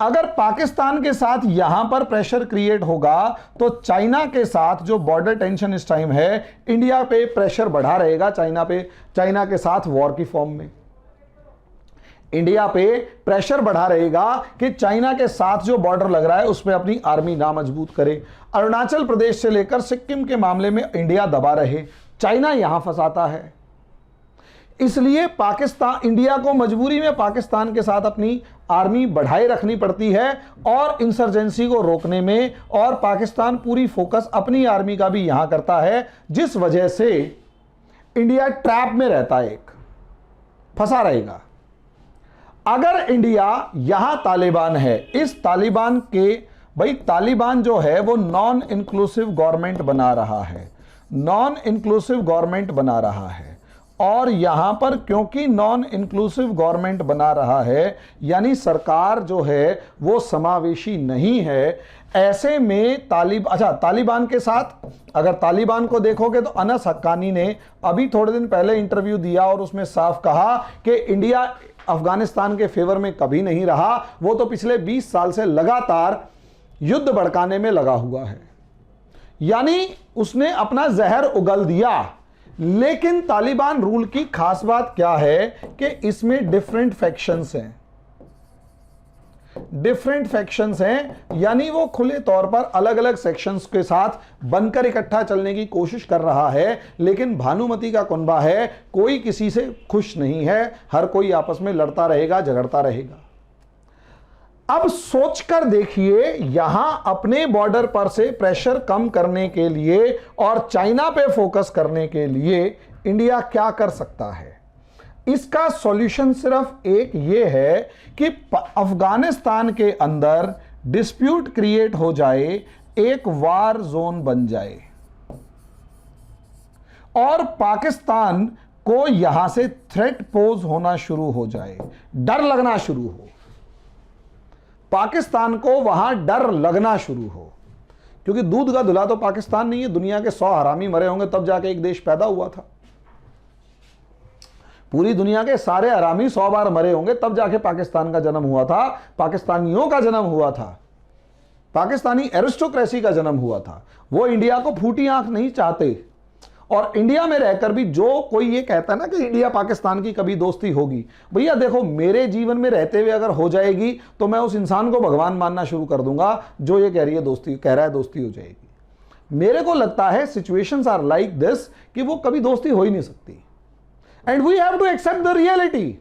अगर पाकिस्तान के साथ यहां पर प्रेशर क्रिएट होगा तो चाइना के साथ जो बॉर्डर टेंशन इस टाइम है, इंडिया पे प्रेशर बढ़ा रहेगा चाइना के साथ वॉर की फॉर्म में। इंडिया पे प्रेशर बढ़ा रहेगा कि चाइना के साथ जो बॉर्डर लग रहा है उस पर अपनी आर्मी ना मजबूत करे। अरुणाचल प्रदेश से लेकर सिक्किम के मामले में इंडिया दबा रहे, चाइना यहां फंसाता है। इसलिए इंडिया को मजबूरी में पाकिस्तान के साथ अपनी आर्मी बढ़ाए रखनी पड़ती है और इंसर्जेंसी को रोकने में, और पाकिस्तान पूरी फोकस अपनी आर्मी का भी यहां करता है, जिस वजह से इंडिया ट्रैप में रहता है, एक फंसा रहेगा। अगर इंडिया यहां तालिबान है, इस तालिबान के भाई तालिबान जो है वो नॉन इंक्लूसिव गवर्नमेंट बना रहा है, नॉन इंक्लूसिव गवर्नमेंट बना रहा है। और यहां पर क्योंकि नॉन इंक्लूसिव गवर्नमेंट बना रहा है, यानी सरकार जो है वो समावेशी नहीं है, ऐसे में तालिबान के साथ अगर तालिबान को देखोगे तो अनस हक्कानी ने अभी थोड़े दिन पहले इंटरव्यू दिया और उसमें साफ कहा कि इंडिया अफगानिस्तान के फेवर में कभी नहीं रहा, वो तो पिछले 20 साल से लगातार युद्ध भड़काने में लगा हुआ है, यानी उसने अपना जहर उगल दिया। लेकिन तालिबान रूल की खास बात क्या है कि इसमें डिफरेंट फैक्शंस हैं, यानी वो खुले तौर पर अलग अलग सेक्शंस के साथ बनकर इकट्ठा चलने की कोशिश कर रहा है, लेकिन भानुमति का कुनबा है, कोई किसी से खुश नहीं है, हर कोई आपस में लड़ता रहेगा, झगड़ता रहेगा। अब सोचकर देखिए, यहां अपने बॉर्डर पर से प्रेशर कम करने के लिए और चाइना पे फोकस करने के लिए इंडिया क्या कर सकता है। इसका सॉल्यूशन सिर्फ एक ये है कि अफगानिस्तान के अंदर डिस्प्यूट क्रिएट हो जाए, एक वार जोन बन जाए और पाकिस्तान को यहां से थ्रेट पोज होना शुरू हो जाए, डर लगना शुरू हो, पाकिस्तान को वहां डर लगना शुरू हो। क्योंकि दूध का धुला तो पाकिस्तान नहीं है, दुनिया के 100 हरामी मरे होंगे तब जाके एक देश पैदा हुआ था। पूरी दुनिया के सारे हरामी 100 बार मरे होंगे तब जाके पाकिस्तान का जन्म हुआ था, पाकिस्तानियों का जन्म हुआ था, पाकिस्तानी एरिस्टोक्रेसी का जन्म हुआ था। वो इंडिया को फूटी आंख नहीं चाहते। और इंडिया में रहकर भी जो कोई ये कहता है ना कि इंडिया पाकिस्तान की कभी दोस्ती होगी, भैया देखो, मेरे जीवन में रहते हुए अगर हो जाएगी तो मैं उस इंसान को भगवान मानना शुरू कर दूंगा जो ये कह रहा है दोस्ती हो जाएगी। मेरे को लगता है सिचुएशंस आर लाइक दिस कि वो कभी दोस्ती हो ही नहीं सकती। And we have to accept the reality,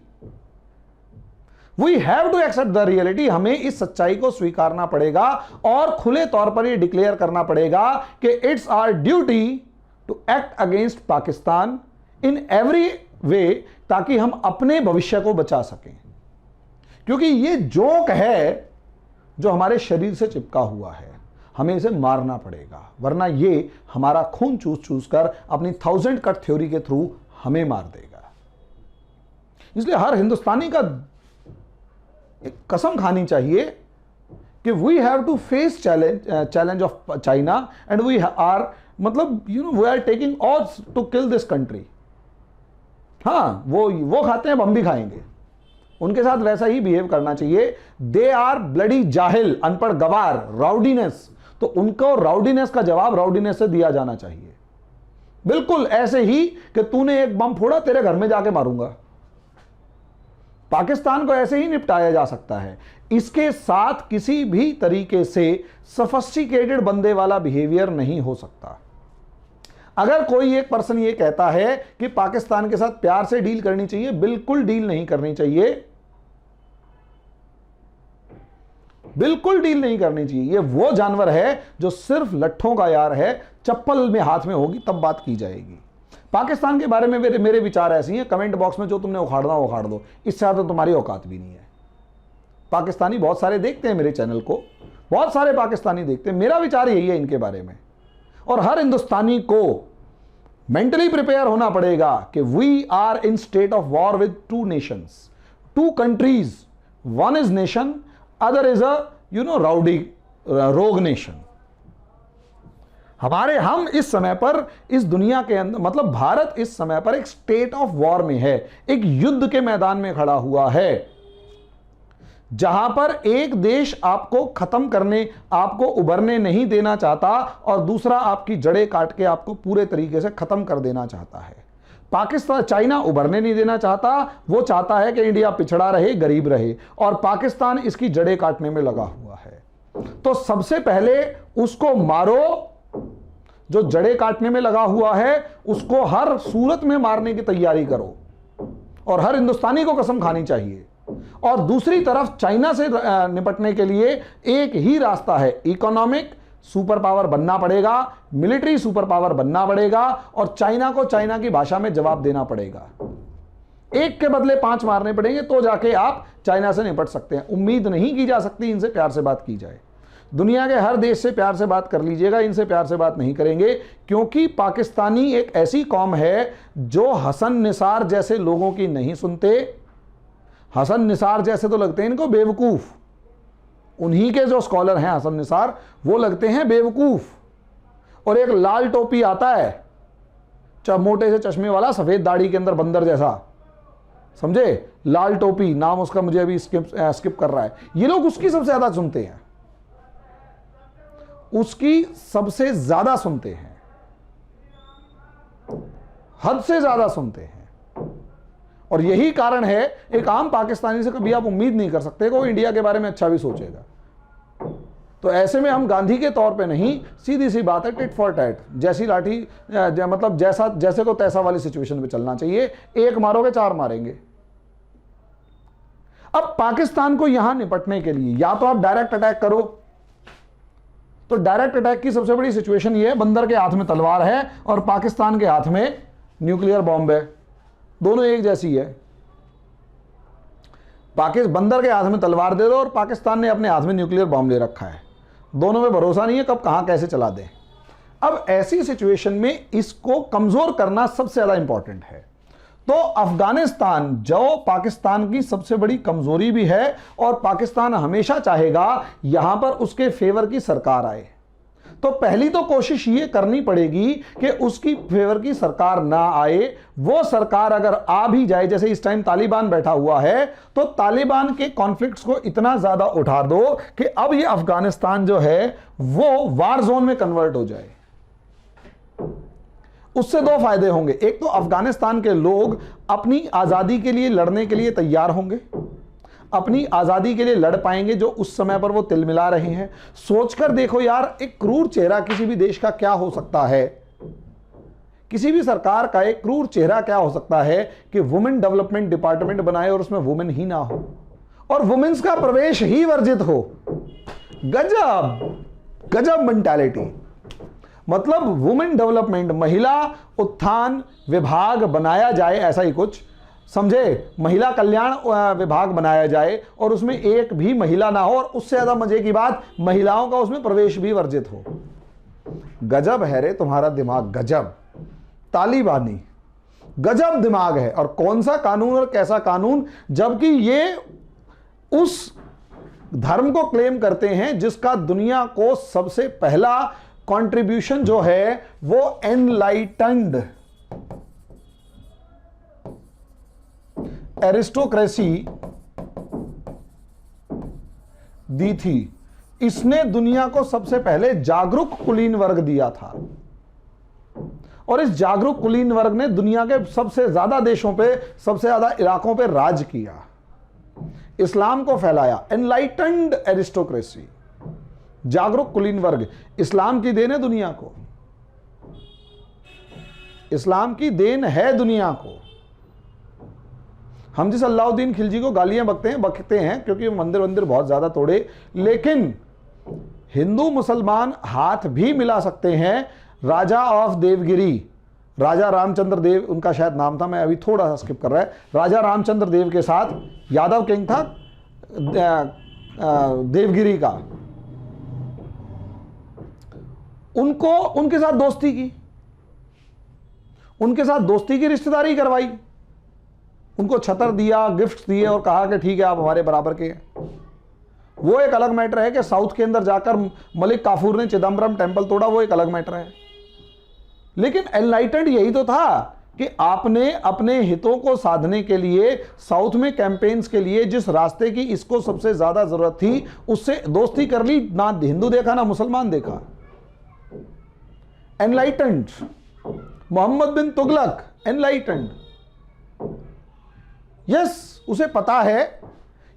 we have to accept the reality. हमें इस सच्चाई को स्वीकारना पड़ेगा और खुले तौर पर यह डिक्लेयर करना पड़ेगा कि it's our duty to act against Pakistan in every way, ताकि हम अपने भविष्य को बचा सकें। क्योंकि ये जोक है जो हमारे शरीर से चिपका हुआ है, हमें इसे मारना पड़ेगा, वरना ये हमारा खून चूस कर अपनी 1000 कट थ्योरी के थ्रू हमें मार देगा। इसलिए हर हिंदुस्तानी का कसम खानी चाहिए कि we have to face challenge of China and we are, मतलब we are taking odds to kill this country. हाँ, वो खाते हैं, हम भी खाएंगे। उनके साथ वैसा ही बिहेव करना चाहिए। दे आर ब्लडी जाहिल, अनपढ़ गवार, राउडीनेस, तो उनको राउडीनेस का जवाब राउडीनेस से दिया जाना चाहिए। बिल्कुल ऐसे ही कि तूने एक बम फोड़ा, तेरे घर में जाके मारूंगा। पाकिस्तान को ऐसे ही निपटाया जा सकता है। इसके साथ किसी भी तरीके से सोफिस्टिकेटेड बंदे वाला बिहेवियर नहीं हो सकता। अगर कोई एक पर्सन ये कहता है कि पाकिस्तान के साथ प्यार से डील करनी चाहिए, बिल्कुल डील नहीं करनी चाहिए, बिल्कुल डील नहीं करनी चाहिए। ये वो जानवर है जो सिर्फ लट्ठों का यार है, चप्पल में हाथ में होगी तब बात की जाएगी। पाकिस्तान के बारे में मेरे विचार ऐसे हैं, कमेंट बॉक्स में जो तुमने उखाड़ना उखाड़ दो, इससे ज़्यादा तो तुम्हारी औकात भी नहीं है। पाकिस्तानी बहुत सारे देखते हैं मेरे चैनल को, बहुत सारे पाकिस्तानी देखते हैं, मेरा विचार यही है इनके बारे में। और हर हिंदुस्तानी को मेंटली प्रिपेयर होना पड़ेगा कि we are in state of war with two nations, two countries, one is nation, other is a rowdy rogue nation. हम इस समय पर इस दुनिया के अंदर, मतलब भारत इस समय पर एक स्टेट ऑफ वॉर में है, एक युद्ध के मैदान में खड़ा हुआ है, जहां पर एक देश आपको खत्म करने, आपको उभरने नहीं देना चाहता और दूसरा आपकी जड़ें काट के आपको पूरे तरीके से खत्म कर देना चाहता है। पाकिस्तान, चाइना उभरने नहीं देना चाहता, वो चाहता है कि इंडिया पिछड़ा रहे, गरीब रहे, और पाकिस्तान इसकी जड़ें काटने में लगा हुआ है। तो सबसे पहले उसको मारो, जो जड़ें काटने में लगा हुआ है उसको हर सूरत में मारने की तैयारी करो, और हर हिंदुस्तानी को कसम खानी चाहिए। और दूसरी तरफ चाइना से निपटने के लिए एक ही रास्ता है, इकोनॉमिक सुपर पावर बनना पड़ेगा, मिलिट्री सुपर पावर बनना पड़ेगा, और चाइना को चाइना की भाषा में जवाब देना पड़ेगा। एक के बदले 5 मारने पड़ेंगे तो जाके आप चाइना से निपट सकते हैं। उम्मीद नहीं की जा सकती इनसे प्यार से बात की जाए। दुनिया के हर देश से प्यार से बात कर लीजिएगा, इनसे प्यार से बात नहीं करेंगे, क्योंकि पाकिस्तानी एक ऐसी कौम है जो हसन निसार जैसे लोगों की नहीं सुनते। हसन निसार जैसे तो लगते हैं इनको बेवकूफ़, उन्हीं के जो स्कॉलर हैं हसन निसार, वो लगते हैं बेवकूफ़। और एक लाल टोपी आता है, मोटे से चश्मे वाला, सफ़ेद दाढ़ी के अंदर बंदर जैसा, समझे, लाल टोपी, नाम उसका मुझे अभी स्किप कर रहा है। ये लोग उसकी सबसे ज़्यादा सुनते हैं, उसकी सबसे ज़्यादा सुनते हैं, हद से ज़्यादा सुनते हैं। और यही कारण है, एक आम पाकिस्तानी से कभी आप उम्मीद नहीं कर सकते कि वो इंडिया के बारे में अच्छा भी सोचेगा। तो ऐसे में हम गांधी के तौर पे नहीं, सीधी सी बात है, टिट फॉर टैट, जैसी लाठी मतलब जैसे को तैसा वाली सिचुएशन पे चलना चाहिए। एक मारोगे 4 मारेंगे। अब पाकिस्तान को यहां निपटने के लिए या तो आप डायरेक्ट अटैक करो, तो डायरेक्ट अटैक की सबसे बड़ी सिचुएशन ये है, बंदर के हाथ में तलवार है और पाकिस्तान के हाथ में न्यूक्लियर बॉम्ब है, दोनों एक जैसी है। बंदर के हाथ में तलवार दे दो और पाकिस्तान ने अपने हाथ में न्यूक्लियर बॉम्ब ले रखा है, दोनों में भरोसा नहीं है कब कहां कैसे चला दें। अब ऐसी सिचुएशन में इसको कमजोर करना सबसे ज्यादा इंपॉर्टेंट है। तो अफगानिस्तान जो पाकिस्तान की सबसे बड़ी कमजोरी भी है, और पाकिस्तान हमेशा चाहेगा यहां पर उसके फेवर की सरकार आए, तो पहली तो कोशिश ये करनी पड़ेगी कि उसकी फेवर की सरकार ना आए। वो सरकार अगर आ भी जाए, जैसे इस टाइम तालिबान बैठा हुआ है, तो तालिबान के कॉन्फ्लिक्ट्स को इतना ज्यादा उठा दो कि अब ये अफगानिस्तान जो है वो वार जोन में कन्वर्ट हो जाए। उससे 2 फायदे होंगे, एक तो अफगानिस्तान के लोग अपनी आजादी के लिए लड़ने के लिए तैयार होंगे, अपनी आजादी के लिए लड़ पाएंगे, जो उस समय पर वो तिलमिला रहे हैं। सोचकर देखो यार, एक क्रूर चेहरा किसी भी देश का क्या हो सकता है, किसी भी सरकार का एक क्रूर चेहरा क्या हो सकता है कि वुमेन डेवलपमेंट डिपार्टमेंट बनाए और उसमें वुमेन ही ना हो और वुमेन्स का प्रवेश ही वर्जित हो। गजब गजब मेंटालिटी। मतलब वुमेन डेवलपमेंट, महिला उत्थान विभाग बनाया जाए, ऐसा ही कुछ समझे, महिला कल्याण विभाग बनाया जाए और उसमें एक भी महिला ना हो, और उससे ज्यादा मजे की बात, महिलाओं का उसमें प्रवेश भी वर्जित हो। गजब है रे तुम्हारा दिमाग, गजब तालिबानी, गजब दिमाग है। और कौन सा कानून और कैसा कानून, जबकि ये उस धर्म को क्लेम करते हैं जिसका दुनिया को सबसे पहला कंट्रीब्यूशन जो है वो एनलाइटेंड एरिस्टोक्रेसी दी थी। इसने दुनिया को सबसे पहले जागरूक कुलीन वर्ग दिया था और इस जागरूक कुलीन वर्ग ने दुनिया के सबसे ज्यादा देशों पे, सबसे ज्यादा इलाकों पे राज किया, इस्लाम को फैलाया। एनलाइटेंड एरिस्टोक्रेसी, जागरूक कुलीन वर्ग, इस्लाम की देन है दुनिया को, इस्लाम की देन है दुनिया को। हम जिस अलाउद्दीन खिलजी को गालियां बकते हैं क्योंकि मंदिर वंदिर बहुत ज्यादा तोड़े, लेकिन हिंदू मुसलमान हाथ भी मिला सकते हैं। राजा ऑफ देवगिरी, राजा रामचंद्र देव उनका शायद नाम था, मैं अभी थोड़ा सा स्किप कर रहा है, राजा रामचंद्र देव के साथ यादव किंग था देवगिरी का, उनको उनके साथ दोस्ती की, उनके साथ दोस्ती की रिश्तेदारी करवाई, उनको छतर दिया, गिफ्ट दिए और कहा कि ठीक है आप हमारे बराबर के हैं। वो एक अलग मैटर है कि साउथ के अंदर जाकर मलिक काफूर ने चिदम्बरम टेंपल तोड़ा, वो एक अलग मैटर है। लेकिन एनलाइटेंड यही तो था कि आपने अपने हितों को साधने के लिए साउथ में कैंपेन्स के लिए जिस रास्ते की इसको सबसे ज्यादा जरूरत थी उससे दोस्ती कर ली, ना हिंदू देखा ना मुसलमान देखा। एनलाइटेंड, मोहम्मद बिन तुगलक एनलाइटेंड, यस उसे पता है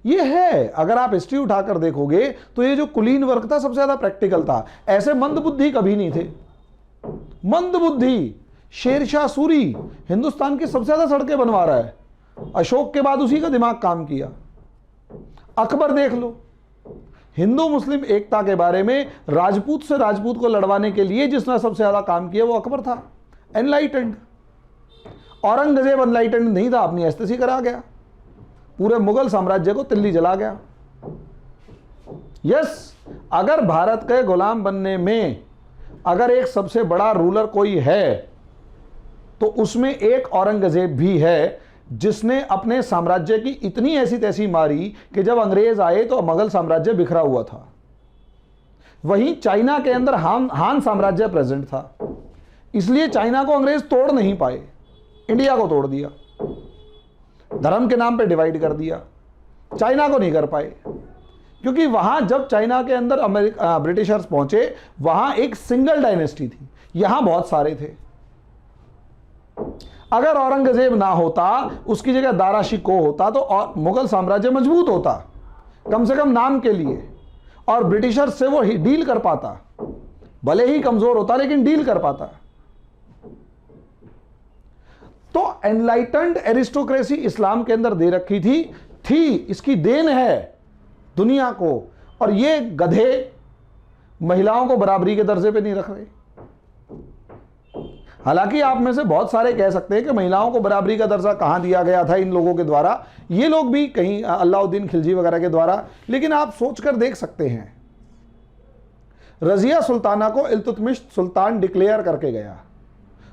ये है। अगर आप हिस्ट्री उठाकर देखोगे तो ये जो कुलीन वर्ग था सबसे ज्यादा प्रैक्टिकल था। ऐसे मंदबुद्धि कभी नहीं थे। मंदबुद्धि, शेरशाह सूरी हिंदुस्तान की सबसे ज्यादा सड़कें बनवा रहा है, अशोक के बाद उसी का दिमाग काम किया। अकबर देख लो, हिंदू मुस्लिम एकता के बारे में राजपूत से राजपूत को लड़वाने के लिए जिसने सबसे ज्यादा काम किया वो अकबर था, एनलाइटेंड। औरंगजेब एनलाइटेंड नहीं था, अपनी एस्तेसी करा गया, पूरे मुगल साम्राज्य को तिल्ली जला गया। यस, अगर भारत के गुलाम बनने में अगर एक सबसे बड़ा रूलर कोई है तो उसमें एक औरंगजेब भी है, जिसने अपने साम्राज्य की इतनी ऐसी तैसी मारी कि जब अंग्रेज आए तो मुगल साम्राज्य बिखरा हुआ था। वहीं चाइना के अंदर हान साम्राज्य प्रेजेंट था, इसलिए चाइना को अंग्रेज तोड़ नहीं पाए, इंडिया को तोड़ दिया, धर्म के नाम पे डिवाइड कर दिया। चाइना को नहीं कर पाए क्योंकि वहां जब चाइना के अंदर ब्रिटिशर्स पहुंचे वहां एक सिंगल डायनेस्टी थी, यहां बहुत सारे थे। अगर औरंगजेब ना होता, उसकी जगह दारा शिकोह होता तो मुगल साम्राज्य मजबूत होता, कम से कम नाम के लिए, और ब्रिटिशर्स से वो डील कर पाता, भले ही कमजोर होता लेकिन डील कर पाता। तो एनलाइटेंड एरिस्टोक्रेसी इस्लाम के अंदर दे रखी थी, इसकी देन है दुनिया को। और ये गधे महिलाओं को बराबरी के दर्जे पे नहीं रख रहे। हालांकि आप में से बहुत सारे कह सकते हैं कि महिलाओं को बराबरी का दर्जा कहां दिया गया था इन लोगों के द्वारा, ये लोग भी कहीं अलाउद्दीन खिलजी वगैरह के द्वारा, लेकिन आप सोचकर देख सकते हैं रजिया सुल्ताना को इल्तुतमिश सुल्तान डिक्लेयर करके गया।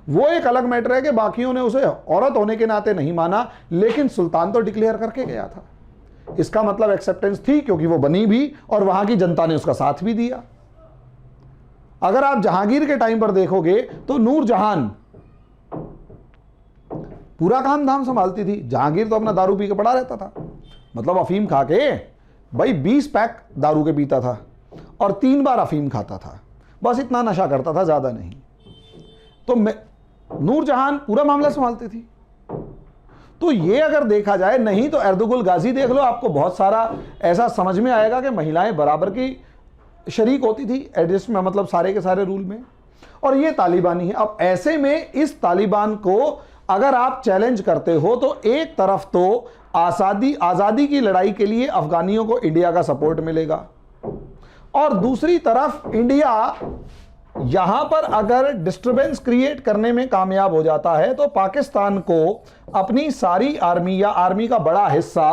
वो एक अलग मैटर है कि बाकियों ने उसे औरत होने के नाते नहीं माना, लेकिन सुल्तान तो डिक्लेयर करके गया था। इसका मतलब एक्सेप्टेंस थी क्योंकि वो बनी भी और वहां की जनता ने उसका साथ भी दिया। अगर आप जहांगीर के टाइम पर देखोगे तो नूरजहान पूरा काम धाम संभालती थी, जहांगीर तो अपना दारू पी के पड़ा रहता था, मतलब अफीम खा के भाई 20 पैक दारू के पीता था और 3 बार अफीम खाता था, बस इतना नशा करता था, ज्यादा नहीं। तो नूरजहान पूरा मामला संभालती थी। तो ये अगर देखा जाए, नहीं तो अर्तुगरुल गाजी देख लो, आपको बहुत सारा ऐसा समझ में आएगा कि महिलाएं बराबर की शरीक होती थी एडजस्ट में, मतलब सारे के सारे रूल में। और ये तालिबानी है। अब ऐसे में इस तालिबान को अगर आप चैलेंज करते हो तो एक तरफ तो आज़ादी की लड़ाई के लिए अफगानियों को इंडिया का सपोर्ट मिलेगा और दूसरी तरफ इंडिया यहां पर अगर डिस्टरबेंस क्रिएट करने में कामयाब हो जाता है तो पाकिस्तान को अपनी सारी आर्मी या आर्मी का बड़ा हिस्सा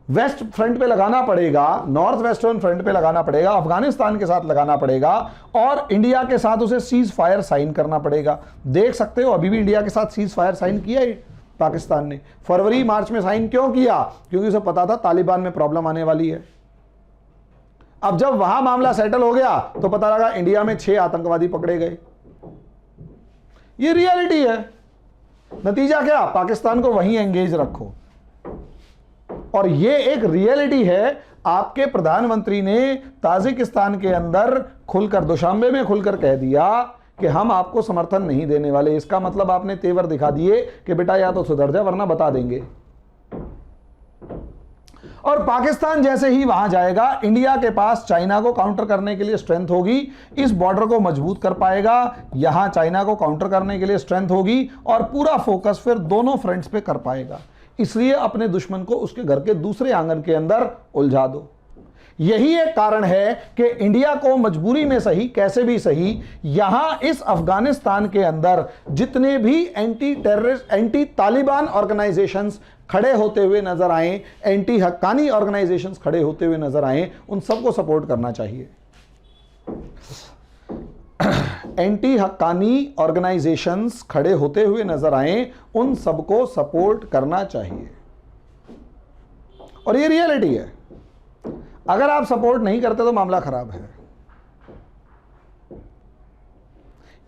वेस्ट फ्रंट पे लगाना पड़ेगा, नॉर्थ वेस्टर्न फ्रंट पे लगाना पड़ेगा, अफगानिस्तान के साथ लगाना पड़ेगा और इंडिया के साथ उसे सीज फायर साइन करना पड़ेगा। देख सकते हो अभी भी इंडिया के साथ सीज फायर साइन किया है पाकिस्तान ने। फरवरी मार्च में साइन क्यों किया? क्योंकि उसे पता था तालिबान में प्रॉब्लम आने वाली है। अब जब वहां मामला सेटल हो गया तो पता लगा इंडिया में 6 आतंकवादी पकड़े गए। ये रियलिटी है। नतीजा क्या? पाकिस्तान को वहीं एंगेज रखो। और ये एक रियलिटी है। आपके प्रधानमंत्री ने ताजिकिस्तान के अंदर खुलकर, दुशांबे में खुलकर कह दिया कि हम आपको समर्थन नहीं देने वाले। इसका मतलब आपने तेवर दिखा दिए कि बेटा या तो सुधर जा वरना बता देंगे। और पाकिस्तान जैसे ही वहां जाएगा, इंडिया के पास चाइना को काउंटर करने के लिए स्ट्रेंथ होगी, इस बॉर्डर को मजबूत कर पाएगा, यहां चाइना को काउंटर करने के लिए स्ट्रेंथ होगी और पूरा फोकस फिर दोनों फ्रंट्स पे कर पाएगा। इसलिए अपने दुश्मन को उसके घर के दूसरे आंगन के अंदर उलझा दो। यही एक कारण है कि इंडिया को मजबूरी में सही, कैसे भी सही, यहां इस अफगानिस्तान के अंदर जितने भी anti terrorist, anti Taliban organisations खड़े होते हुए नजर आए, एंटी हक्कानी ऑर्गेनाइजेशंस खड़े होते हुए नजर आए, उन सबको सपोर्ट करना चाहिए। एंटी हक्कानी ऑर्गेनाइजेशंस खड़े होते हुए नजर आए, उन सबको सपोर्ट करना चाहिए। और ये रियलिटी है। अगर आप सपोर्ट नहीं करते तो मामला खराब है।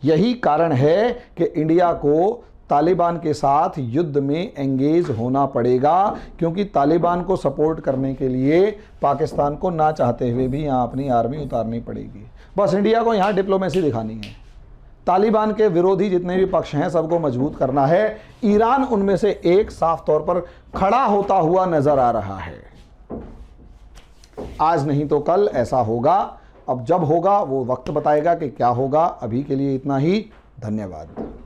यही कारण है कि इंडिया को तालिबान के साथ युद्ध में एंगेज होना पड़ेगा, क्योंकि तालिबान को सपोर्ट करने के लिए पाकिस्तान को ना चाहते हुए भी यहां अपनी आर्मी उतारनी पड़ेगी। बस इंडिया को यहां डिप्लोमेसी दिखानी है। तालिबान के विरोधी जितने भी पक्ष हैं सबको मजबूत करना है। ईरान उनमें से एक साफ तौर पर खड़ा होता हुआ नजर आ रहा है। आज नहीं तो कल ऐसा होगा। अब जब होगा वो वक्त बताएगा कि क्या होगा। अभी के लिए इतना ही। धन्यवाद।